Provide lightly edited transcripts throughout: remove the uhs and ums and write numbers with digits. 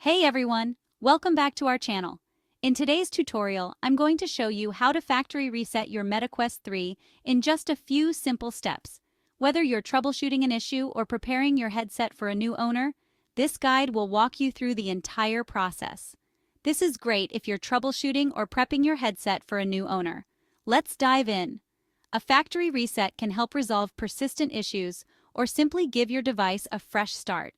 Hey everyone, welcome back to our channel. In today's tutorial, I'm going to show you how to factory reset your MetaQuest 3 in just a few simple steps. Whether you're troubleshooting an issue or preparing your headset for a new owner, this guide will walk you through the entire process. This is great if you're troubleshooting or prepping your headset for a new owner. Let's dive in. A factory reset can help resolve persistent issues or simply give your device a fresh start.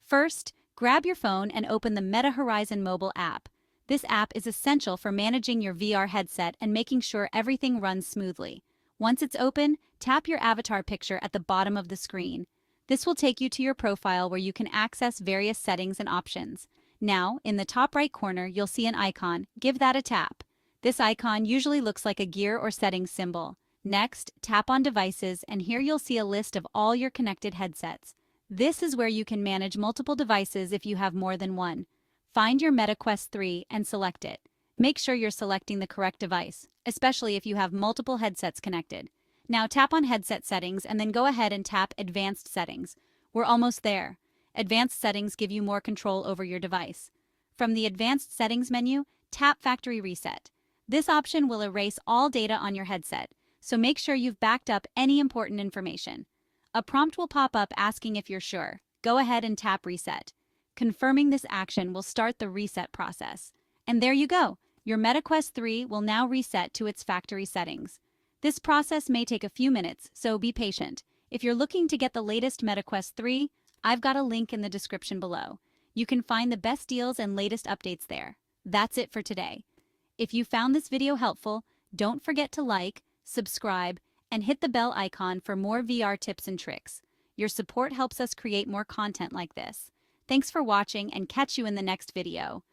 First, grab your phone and open the Meta Horizon mobile app. This app is essential for managing your VR headset and making sure everything runs smoothly. Once it's open, tap your avatar picture at the bottom of the screen. This will take you to your profile where you can access various settings and options. Now, in the top right corner, you'll see an icon. Give that a tap. This icon usually looks like a gear or settings symbol. Next, tap on Devices, and here you'll see a list of all your connected headsets. This is where you can manage multiple devices if you have more than one. Find your MetaQuest 3 and select it. Make sure you're selecting the correct device, especially if you have multiple headsets connected. Now tap on Headset Settings and then go ahead and tap Advanced Settings. We're almost there. Advanced Settings give you more control over your device. From the Advanced Settings menu, tap Factory Reset. This option will erase all data on your headset, so make sure you've backed up any important information. A prompt will pop up asking if you're sure. Go ahead and tap Reset. Confirming this action will start the reset process. And there you go. Your MetaQuest 3 will now reset to its factory settings. This process may take a few minutes, so be patient. If you're looking to get the latest MetaQuest 3, I've got a link in the description below. You can find the best deals and latest updates there. That's it for today. If you found this video helpful, don't forget to like, subscribe, and hit the bell icon for more VR tips and tricks. Your support helps us create more content like this. Thanks for watching and catch you in the next video.